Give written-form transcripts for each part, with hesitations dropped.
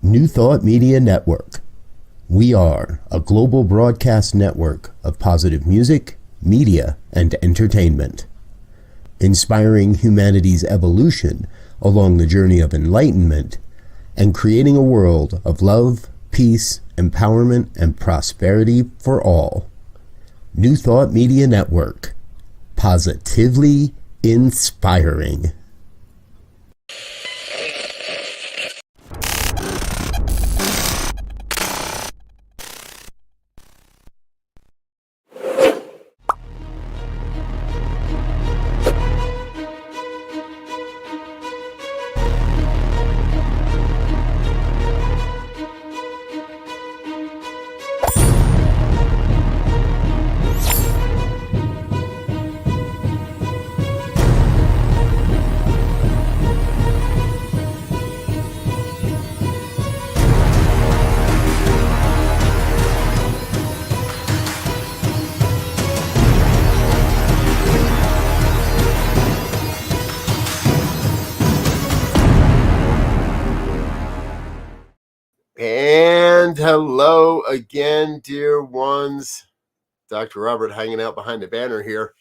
New Thought Media Network. We are a global broadcast network of positive music, media, and entertainment, inspiring humanity's evolution along the journey of enlightenment and creating a world of love, peace, empowerment, and prosperity for all. New Thought Media Network. Positively inspiring. And hello again, dear ones. Dr. Robert hanging out behind the banner here.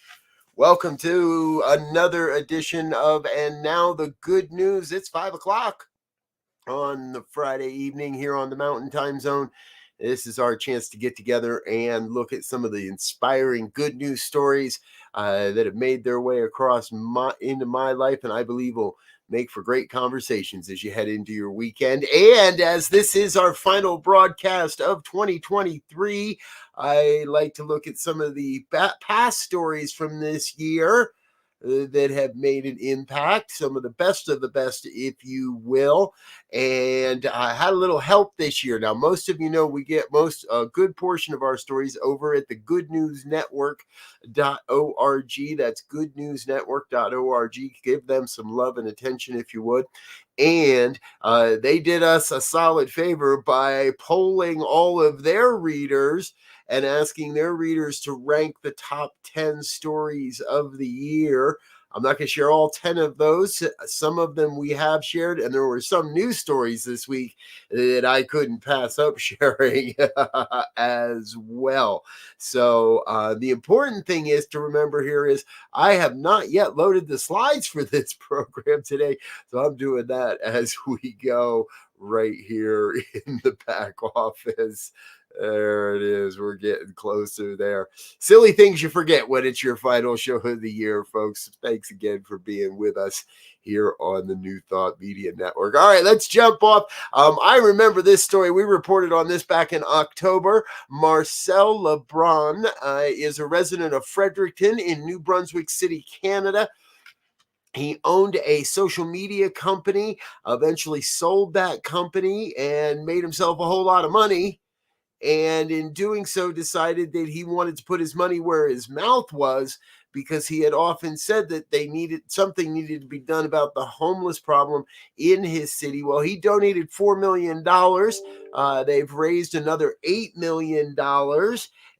Welcome to another edition of And Now the Good News. It's 5 o'clock on the Friday evening here on the Mountain Time Zone. This is our chance to get together and look at some of the inspiring good news stories that have made their way across into my life, and I believe will make for great conversations as you head into your weekend. And as this is our final broadcast of 2023, I like to look at some of the past stories from this year that have made an impact, some of the best, if you will. And I had a little help this year. Now, most of you know we get a good portion of our stories over at the goodnewsnetwork.org. That's goodnewsnetwork.org. Give them some love and attention if you would. And they did us a solid favor by polling all of their readers and asking their readers to rank the top 10 stories of the year. I'm not going to share all 10 of those. Some of them we have shared, and there were some news stories this week that I couldn't pass up sharing as well. So the important thing is to remember here is I have not yet loaded the slides for this program today, so I'm doing that as we go right here in the back office. There it is. We're getting closer there. Silly things you forget when it's your final show of the year, folks. Thanks again for being with us here on the New Thought Media Network. All right, let's jump off. I remember this story. We reported on this back in October. Marcel Lebrun is a resident of Fredericton in New Brunswick City, Canada. He owned a social media company, eventually sold that company and made himself a whole lot of money. And in doing so, decided that he wanted to put his money where his mouth was, because he had often said that something needed to be done about the homeless problem in his city. Well, he donated $4 million. They've raised another $8 million.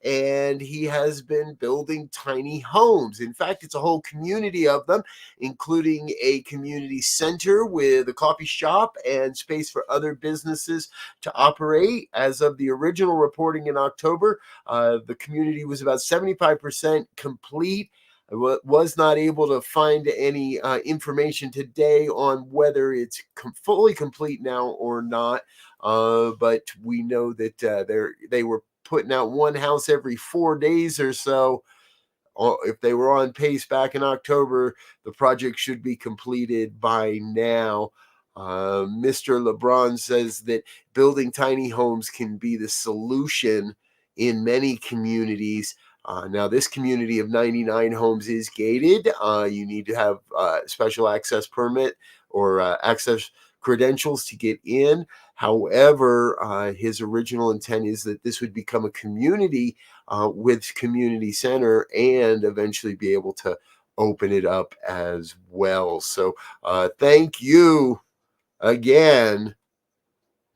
And he has been building tiny homes. In fact, it's a whole community of them, including a community center with a coffee shop and space for other businesses to operate. As of the original reporting in October, the community was about 75% complete. I was not able to find any information today on whether it's fully complete now or not, but we know that they were putting out one house every 4 days or so. If they were on pace back in October, the project should be completed by now. Mr. LeBron says that building tiny homes can be the solution in many communities. Now, this community of 99 homes is gated. You need to have special access permit or access credentials to get in. However, his original intent is that this would become a community with community center and eventually be able to open it up as well. So thank you again,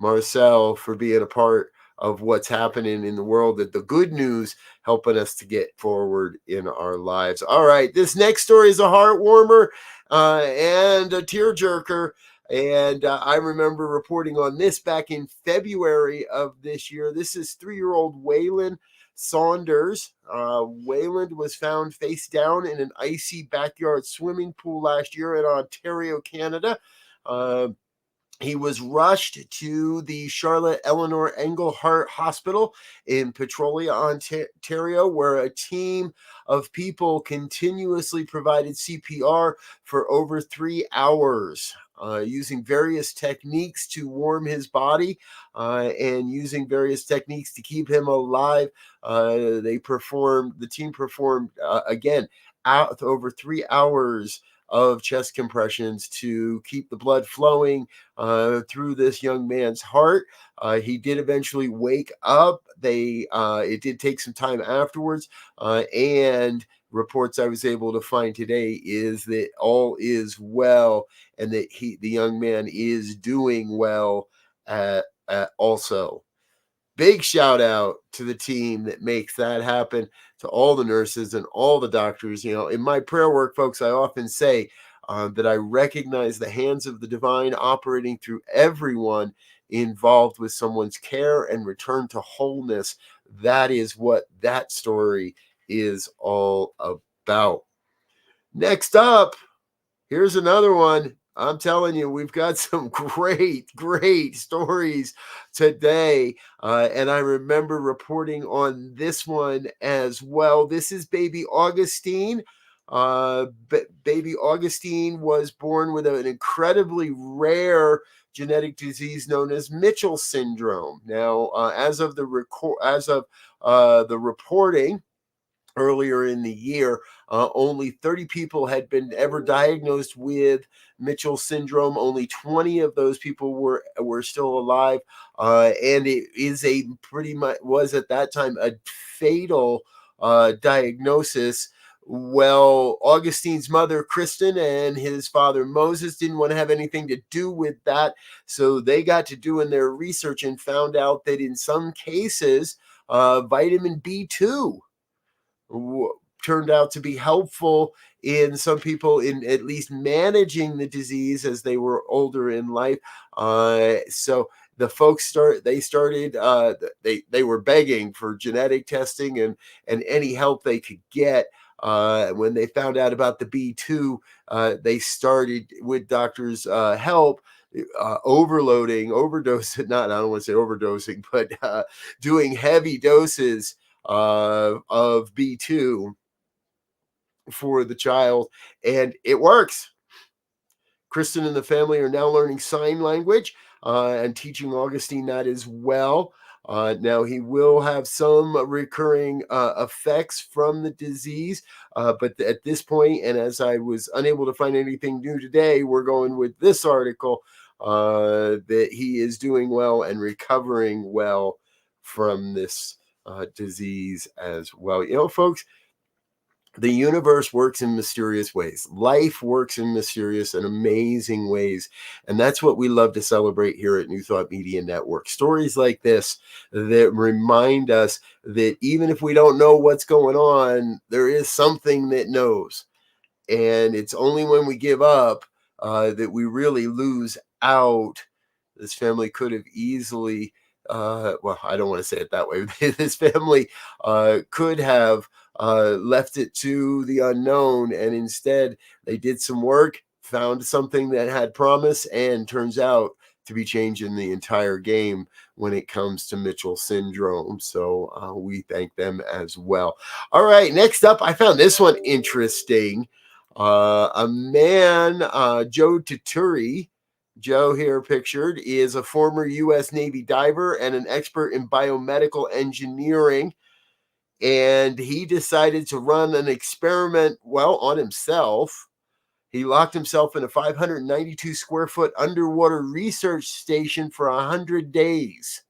Marcel, for being a part of what's happening in the world, that the good news helping us to get forward in our lives. All right, this next story is a heart warmer and a tearjerker. And I remember reporting on this back in February of this year. This is 3-year-old Waylon Saunders. Wayland was found face down in an icy backyard swimming pool last year in Ontario, Canada. He was rushed to the Charlotte Eleanor Engelhart Hospital in Petrolia, Ontario, where a team of people continuously provided CPR for over 3 hours, using various techniques to warm his body and using various techniques to keep him alive. The team performed again out over 3 hours of chest compressions to keep the blood flowing through this young man's heart. He did eventually wake up. It did take some time afterwards, and reports I was able to find today is that all is well, and that the young man is doing well also. Big shout out to the team that makes that happen, to all the nurses and all the doctors. In my prayer work, folks, I often say that I recognize the hands of the divine operating through everyone involved with someone's care and return to wholeness. That is what that story is all about. Next up, here's another one. I'm telling you, we've got some great stories today. And I remember reporting on this one as well. This is baby Augustine. Baby Augustine was born with an incredibly rare genetic disease known as Mitchell syndrome. Now, as of the reporting earlier in the year, only 30 people had been ever diagnosed with Mitchell syndrome. Only 20 of those people were still alive, and it is was at that time a fatal diagnosis. Well, Augustine's mother, Kristen, and his father, Moses, didn't want to have anything to do with that. So they got to doing their research and found out that in some cases, vitamin B2 turned out to be helpful in some people in at least managing the disease as they were older in life. So the folks they were begging for genetic testing and any help they could get. When they found out about the B2, they started, with doctors' help, overdosing, I don't want to say overdosing, but doing heavy doses of B2 for the child, and it works. Kristen and the family are now learning sign language and teaching Augustine that as well. Now, he will have some recurring effects from the disease, but at this point, and as I was unable to find anything new today, we're going with this article that he is doing well and recovering well from this disease as well. Folks, the universe works in mysterious ways. Life works in mysterious and amazing ways. And that's what we love to celebrate here at New Thought Media Network. Stories like this that remind us that even if we don't know what's going on, there is something that knows. And it's only when we give up that we really lose out. This family could have easily, well, I don't want to say it that way. This family could have left it to the unknown, and instead they did some work, found something that had promise, and turns out to be changing the entire game when it comes to Mitchell syndrome. So we thank them as well. All right, next up, I found this one interesting. A man, Joe Tuturi, Joe here pictured, is a former U.S. Navy diver and an expert in biomedical engineering. And he decided to run an experiment, on himself. He locked himself in a 592 square foot underwater research station for 100 days.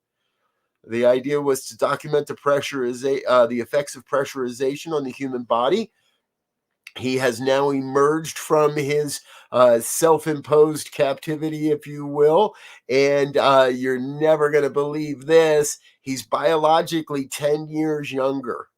The idea was to document the effects of pressurization on the human body. He has now emerged from his self-imposed captivity, if you will, and you're never going to believe this. He's biologically 10 years younger.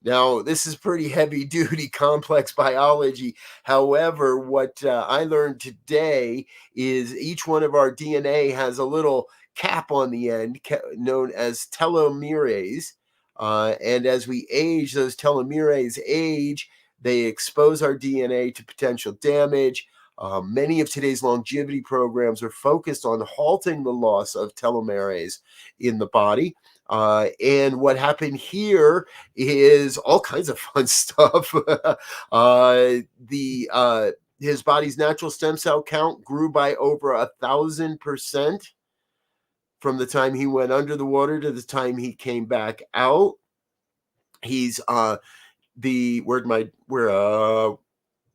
Now, this is pretty heavy duty, complex biology. However, what I learned today is each one of our DNA has a little cap on the end known as telomerase. And as we age, those telomerase age, they expose our DNA to potential damage. Many of today's longevity programs are focused on halting the loss of telomerase in the body. And what happened here is all kinds of fun stuff. The His body's natural stem cell count grew by over 1,000% from the time he went under the water to the time he came back out. He's the where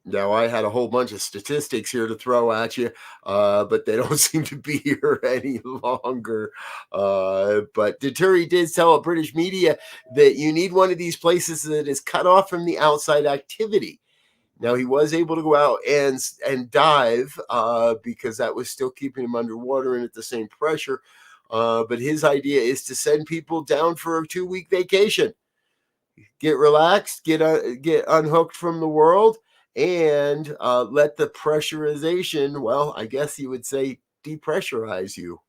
now I had a whole bunch of statistics here to throw at you, but they don't seem to be here any longer. But Deturi did tell a British media that you need one of these places that is cut off from the outside activity. Now he was able to go out and dive because that was still keeping him underwater and at the same pressure. But his idea is to send people down for a 2-week vacation, get relaxed, get unhooked from the world, and let the pressurization, well, I guess you would say, depressurize you.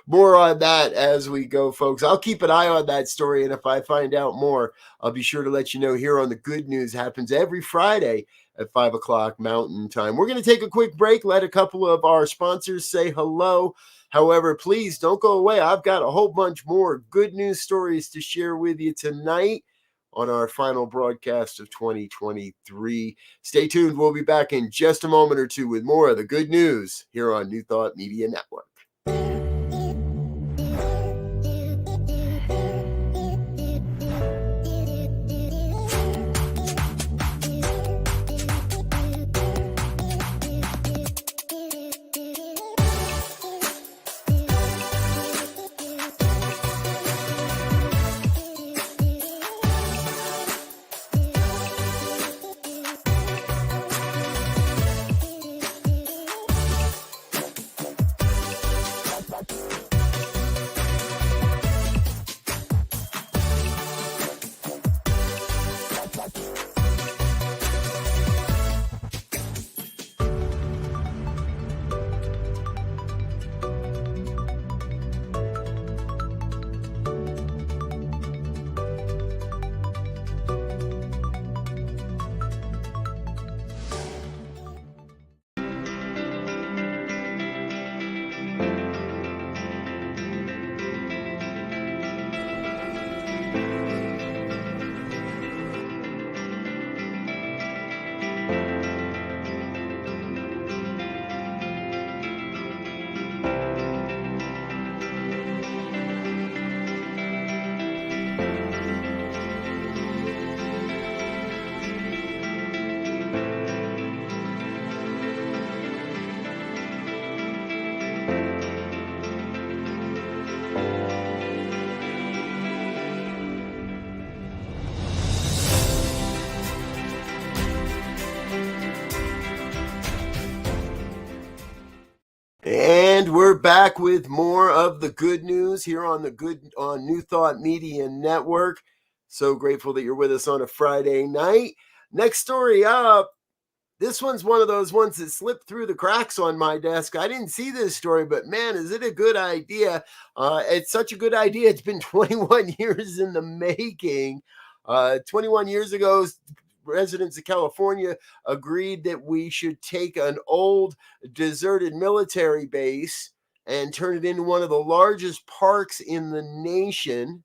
More on that as we go, folks. I'll keep an eye on that story, and if I find out more, I'll be sure to let you know here on the Good News. Happens every Friday at 5 o'clock Mountain Time. We're going to take a quick break, let a couple of our sponsors say hello. However, please don't go away. I've got a whole bunch more good news stories to share with you tonight on our final broadcast of 2023. Stay tuned. We'll be back in just a moment or two with more of the good news here on New Thought Media Network. And we're back with more of the good news here on New Thought Media Network. So grateful that you're with us on a Friday night. Next story up. This one's one of those ones that slipped through the cracks on my desk. I didn't see this story, but man, is it a good idea? It's such a good idea. It's been 21 years in the making. 21 years ago, residents of California agreed that we should take an old deserted military base and turn it into one of the largest parks in the nation.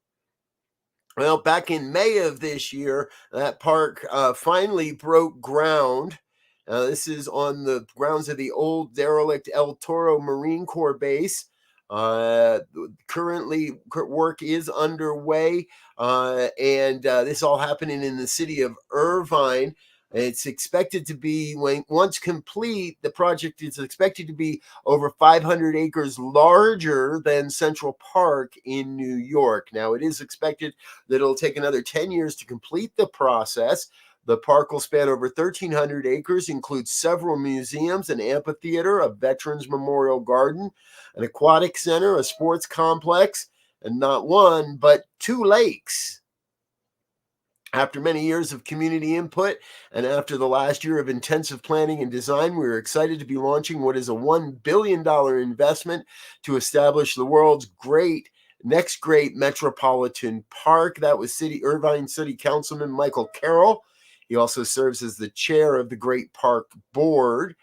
Well, back in May of this year, that park finally broke ground. This is on the grounds of the old derelict El Toro Marine Corps base. Currently, work is underway, and this all happening in the city of Irvine. It's expected to be, once complete, the project is expected to be over 500 acres larger than Central Park in New York. Now, it is expected that it'll take another 10 years to complete the process. The park will span over 1,300 acres, includes several museums, an amphitheater, a veterans memorial garden, an aquatic center, a sports complex, and not one, but two lakes. After many years of community input and after the last year of intensive planning and design, we are excited to be launching what is a $1 billion investment to establish the world's next great metropolitan park. That was Irvine City Councilman Michael Carroll. He also serves as the chair of the Great Park Board.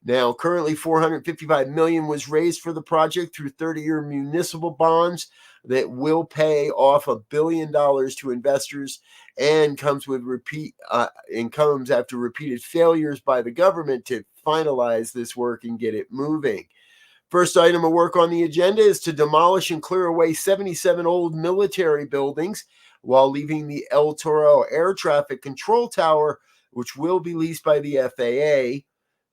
Now, currently $455 million was raised for the project through 30-year municipal bonds that will pay off $1 billion to investors, and comes after repeated failures by the government to finalize this work and get it moving. First item of work on the agenda is to demolish and clear away 77 old military buildings while leaving the El Toro Air Traffic Control Tower, which will be leased by the FAA.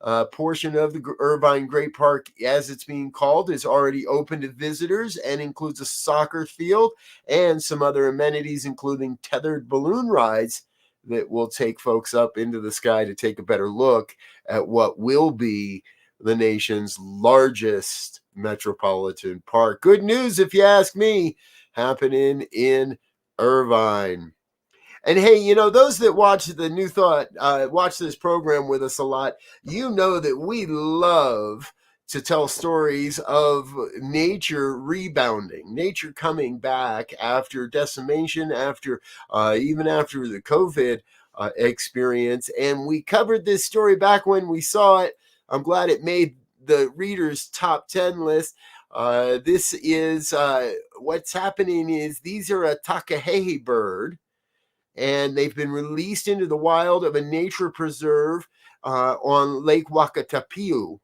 A portion of the Irvine Great Park, as it's being called, is already open to visitors and includes a soccer field and some other amenities, including tethered balloon rides that will take folks up into the sky to take a better look at what will be the nation's largest metropolitan park. Good news, if you ask me, happening in Irvine. And hey, those that watch the New Thought, watch this program with us a lot, know that we love to tell stories of nature rebounding, nature coming back after decimation, even after the COVID experience. And we covered this story back when we saw it. I'm glad it made the reader's top 10 list. This is what's happening is these are a takahehe bird, and they've been released into the wild of a nature preserve on Lake Wakatapiu.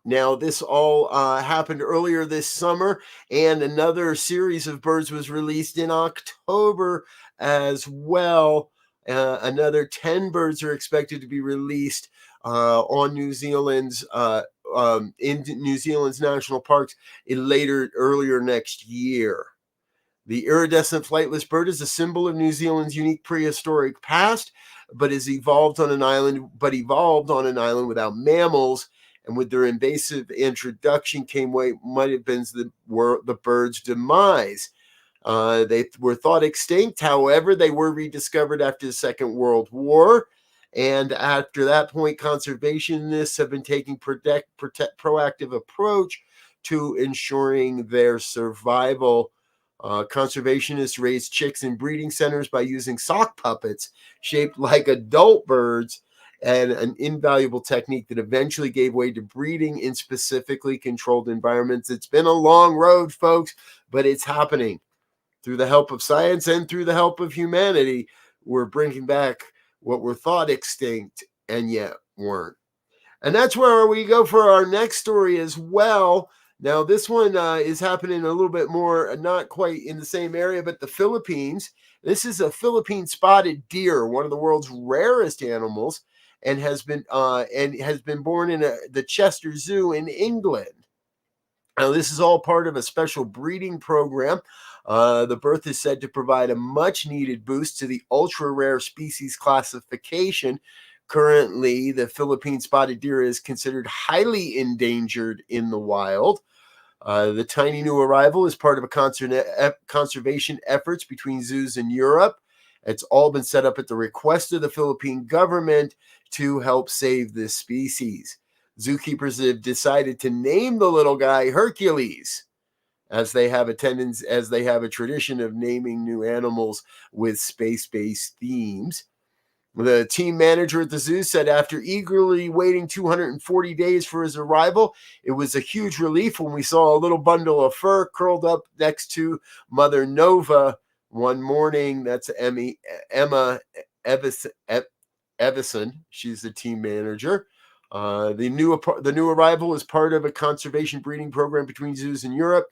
Now, this all happened earlier this summer, and another series of birds was released in October as well. Another 10 birds are expected to be released on New Zealand's in New Zealand's national parks earlier next year. The iridescent flightless bird is a symbol of New Zealand's unique prehistoric past, but evolved on an island without mammals, and with their invasive introduction came what might have been the bird's demise. They were thought extinct. However, they were rediscovered after the Second World War. And after that point, conservationists have been taking proactive approach to ensuring their survival. Conservationists raise chicks in breeding centers by using sock puppets shaped like adult birds, and an invaluable technique that eventually gave way to breeding in specifically controlled environments. It's been a long road, folks, but it's happening. Through the help of science and through the help of humanity, we're bringing back what were thought extinct and yet weren't. And that's where we go for our next story as well. Now, this one is happening a little bit more, not quite in the same area, but the Philippines. This is a Philippine spotted deer, one of the world's rarest animals, and has been born in the Chester Zoo in England. Now, this is all part of a special breeding program. The birth is said to provide a much-needed boost to the ultra-rare species classification. Currently, the Philippine spotted deer is considered highly endangered in the wild. The tiny new arrival is part of a conservation efforts between zoos in Europe. It's all been set up at the request of the Philippine government to help save this species. Zookeepers have decided to name the little guy Hercules, as they have a tradition of naming new animals with space-based themes. The team manager at the zoo said after eagerly waiting 240 days for his arrival, it was a huge relief when we saw a little bundle of fur curled up next to Mother Nova one morning. That's Emma Evison. She's the team manager. The new arrival is part of a conservation breeding program between zoos in Europe.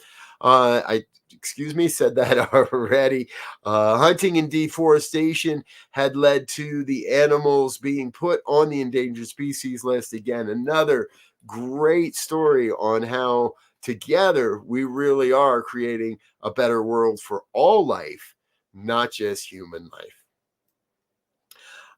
Said that already. Hunting and deforestation had led to the animals being put on the endangered species list. Again, another great story on how together we really are creating a better world for all life, not just human life.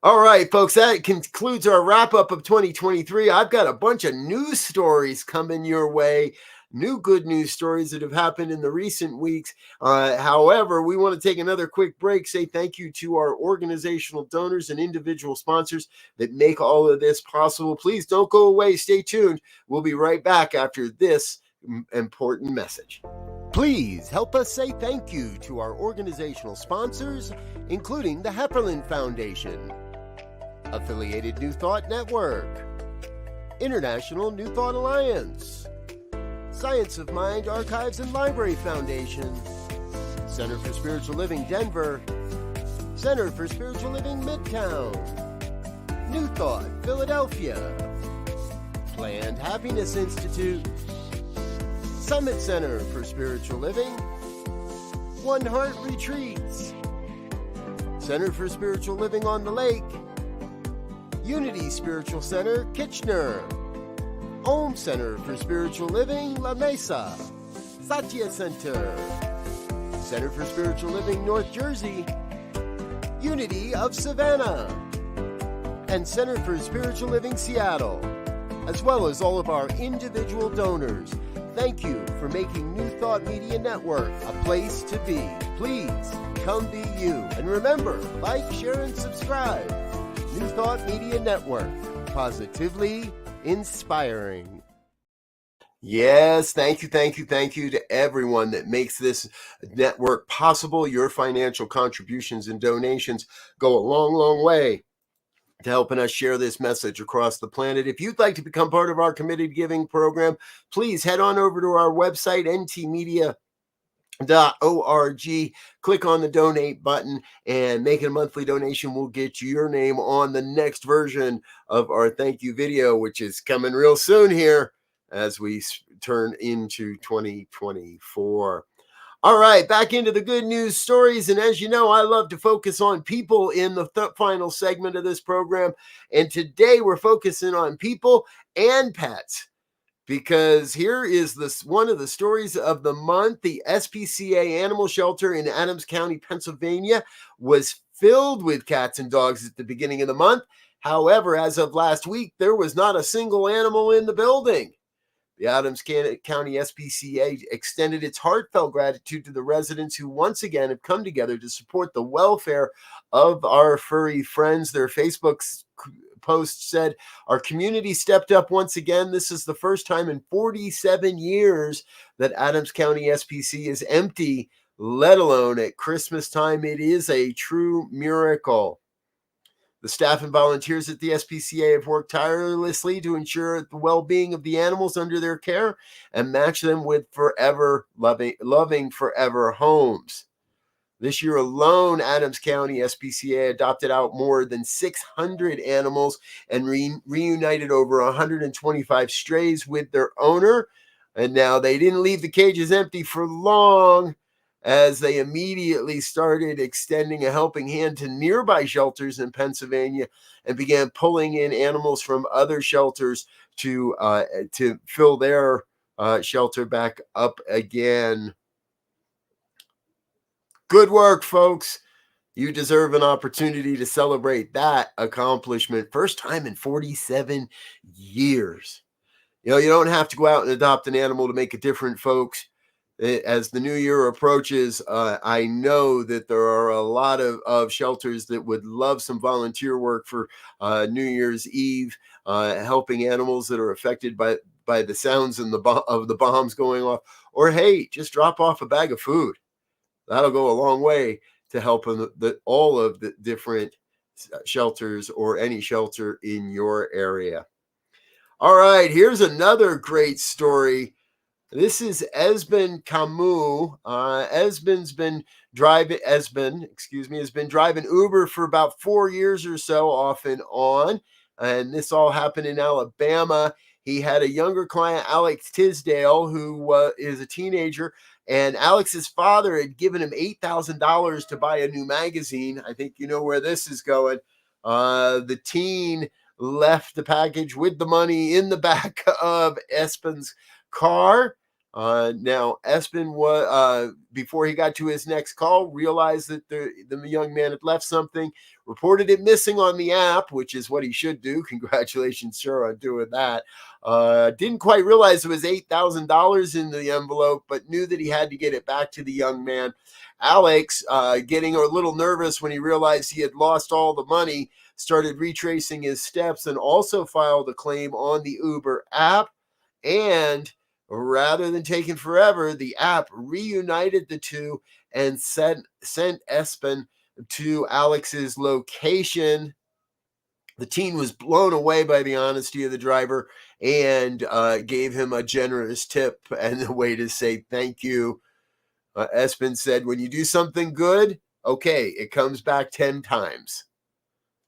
All right, folks, that concludes our wrap up of 2023. I've got a bunch of news stories coming your way new good news stories that have happened in the recent weeks. However, we want to take another quick break, say thank you to our organizational donors and individual sponsors that make all of this possible. Please don't go away. Stay tuned. We'll be right back after this important message. Please help us say thank you to our organizational sponsors, including the Hepperlin Foundation, Affiliated New Thought Network, International New Thought Alliance, Science of Mind Archives and Library Foundation, Center for Spiritual Living Denver, Center for Spiritual Living Midtown, New Thought Philadelphia, Planned Happiness Institute, Summit Center for Spiritual Living, One Heart Retreats, Center for Spiritual Living on the Lake, Unity Spiritual Center, Kitchener, Om Center for Spiritual Living, La Mesa, Satya Center, Center for Spiritual Living, North Jersey, Unity of Savannah, and Center for Spiritual Living, Seattle, as well as all of our individual donors. Thank you for making New Thought Media Network a place to be. Please come be you. And remember, like, share, and subscribe. New Thought Media Network, positively inspiring. Yes, thank you to everyone that makes this network possible. Your financial contributions and donations go a long, long way to helping us share this message across the planet. If you'd like to become part of our committed giving program, please head on over to our website, ntmedia.org. Click on the donate button and make a monthly donation. We'll get your name on the next version of our thank you video, which is coming real soon here as we turn into 2024. All right, back into the good news stories. And as you know, I love to focus on people in the final segment of this program. And today we're focusing on people and pets, because here is one of the stories of the month. The SPCA animal shelter in Adams County, Pennsylvania, was filled with cats and dogs at the beginning of the month. However, as of last week, there was not a single animal in the building. The Adams County SPCA extended its heartfelt gratitude to the residents who once again have come together to support the welfare of our furry friends. Their Facebook post said, "Our community stepped up once again. This is the first time in 47 years that Adams County SPCA is empty, let alone at Christmas time. It is a true miracle." The staff and volunteers at the SPCA have worked tirelessly to ensure the well-being of the animals under their care and match them with forever loving forever homes. This year alone, Adams County SPCA adopted out more than 600 animals and reunited over 125 strays with their owner. And now they didn't leave the cages empty for long, as they immediately started extending a helping hand to nearby shelters in Pennsylvania and began pulling in animals from other shelters to fill their shelter back up again. Good work, folks. You deserve an opportunity to celebrate that accomplishment. First time in 47 years. You know, you don't have to go out and adopt an animal to make a difference, folks. As the new year approaches, I know that there are a lot of shelters that would love some volunteer work for New Year's Eve, helping animals that are affected by the sounds and of the bombs going off. Or, hey, just drop off a bag of food. That'll go a long way to helping all of the different shelters or any shelter in your area. All right, here's another great story. This is Esben Camus. Esben's been driving Uber for about 4 years or so, off and on. And this all happened in Alabama. He had a younger client, Alex Tisdale, who is a teenager. And Alex's father had given him $8,000 to buy a new magazine. I think you know where this is going. The teen left the package with the money in the back of Espen's car. Now, Espen was before he got to his next call, realized that the young man had left something, reported it missing on the app, which is what he should do. Congratulations, sir, on doing that. Didn't quite realize it was $8,000 in the envelope, but knew that he had to get it back to the young man. Alex, getting a little nervous when he realized he had lost all the money, started retracing his steps and also filed a claim on the Uber app. And rather than taking forever, the app reunited the two and sent Espen to Alex's location. The teen was blown away by the honesty of the driver and gave him a generous tip and a way to say thank you. Espen said, when you do something good, okay, it comes back 10 times.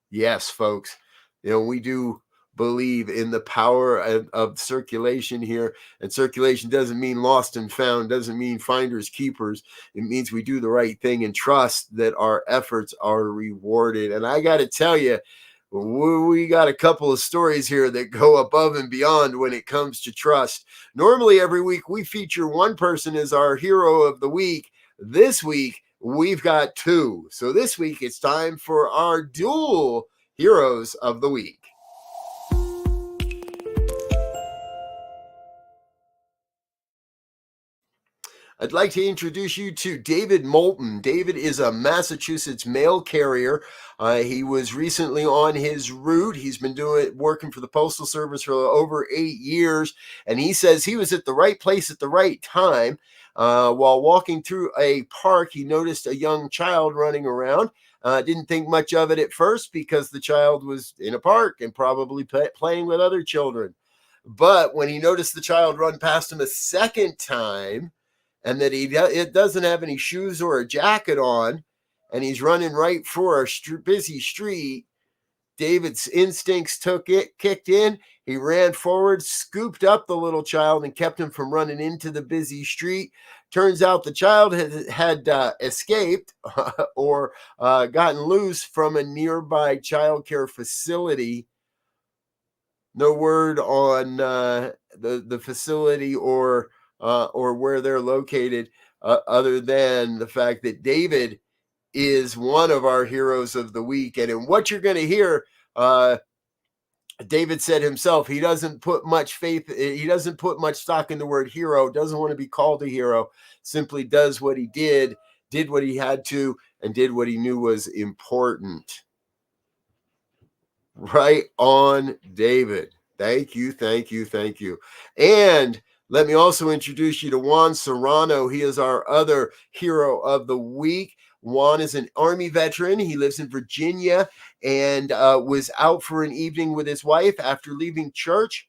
Yes, folks, we do believe in the power of circulation here. And circulation doesn't mean lost and found, doesn't mean finders keepers. It means we do the right thing and trust that our efforts are rewarded. And I got to tell you, we got a couple of stories here that go above and beyond when it comes to trust. Normally, every week we feature one person as our hero of the week. This week, we've got two. So this week, it's time for our dual heroes of the week. I'd like to introduce you to David Moulton. David is a Massachusetts mail carrier. He was recently on his route. He's been working for the Postal Service for over 8 years, and he says he was at the right place at the right time. While walking through a park, he noticed a young child running around. Didn't think much of it at first because the child was in a park and probably playing with other children. But when he noticed the child run past him a second time, and that it doesn't have any shoes or a jacket on, and he's running right for a busy street, David's instincts kicked in. He ran forward, scooped up the little child, and kept him from running into the busy street. Turns out the child had escaped or gotten loose from a nearby child care facility. No word on the facility or where they're located, other than the fact that David is one of our heroes of the week. And in what you're going to hear, David said himself, he doesn't put much stock in the word hero, doesn't want to be called a hero, simply does what he did what he had to, and did what he knew was important. Right on, David. Thank you, thank you, thank you. And let me also introduce you to Juan Serrano. He is our other hero of the week. Juan is an Army veteran. He lives in Virginia and was out for an evening with his wife. After leaving church,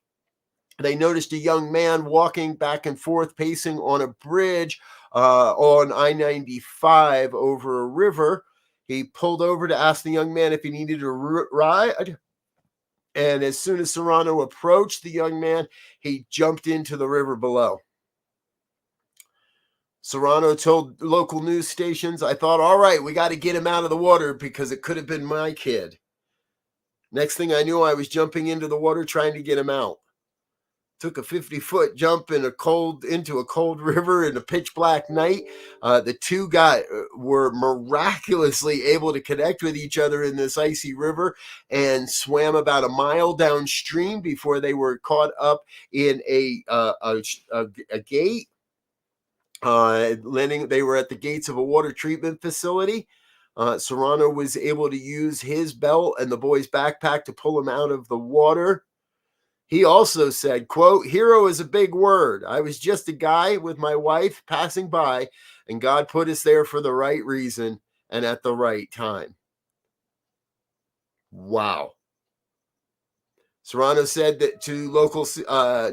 they noticed a young man walking back and forth, pacing on a bridge on I-95 over a river. He pulled over to ask the young man if he needed a ride. And as soon as Serrano approached the young man, he jumped into the river below. Serrano told local news stations, I thought, all right, we got to get him out of the water because it could have been my kid. Next thing I knew, I was jumping into the water trying to get him out. Took a 50-foot jump into a cold river in a pitch black night. The two were miraculously able to connect with each other in this icy river and swam about a mile downstream before they were caught up in a gate. They were at the gates of a water treatment facility. Serrano was able to use his belt and the boy's backpack to pull him out of the water. He also said, quote, hero is a big word. I was just a guy with my wife passing by, and God put us there for the right reason and at the right time. Wow. Serrano said that to local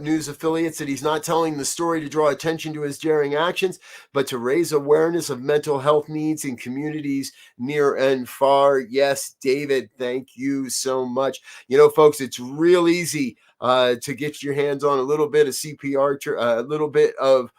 news affiliates that he's not telling the story to draw attention to his daring actions, but to raise awareness of mental health needs in communities near and far. Yes, David, thank you so much. Folks, it's real easy to get your hands on a little bit of CPR, a little bit of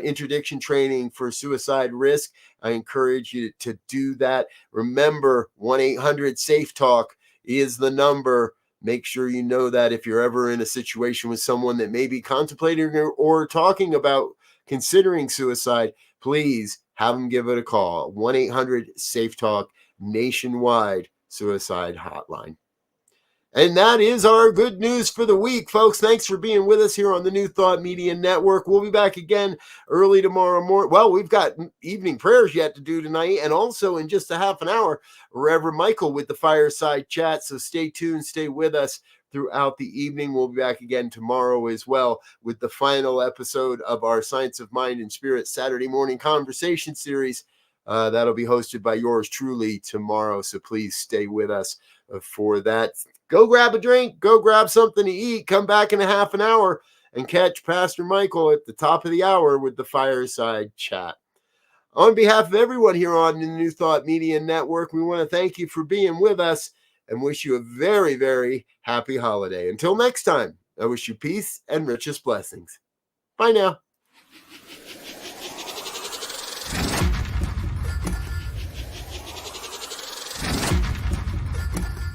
interdiction training for suicide risk. I encourage you to do that. Remember, 1-800-SAFE-TALK is the number. Make sure you know that if you're ever in a situation with someone that may be contemplating or talking about considering suicide, please have them give it a call. 1-800-SAFE-TALK, nationwide suicide hotline. And that is our good news for the week, folks. Thanks for being with us here on the New Thought Media Network. We'll be back again early tomorrow morning. Well, we've got evening prayers yet to do tonight, and also in just a half an hour, Reverend Michael with the Fireside Chat. So stay tuned, stay with us throughout the evening. We'll be back again tomorrow as well with the final episode of our Science of Mind and Spirit Saturday morning conversation series. That'll be hosted by yours truly tomorrow. So please stay with us for that. Go grab a drink, go grab something to eat, come back in a half an hour and catch Pastor Michael at the top of the hour with the Fireside Chat. On behalf of everyone here on the New Thought Media Network, we want to thank you for being with us and wish you a very, very happy holiday. Until next time, I wish you peace and richest blessings. Bye now.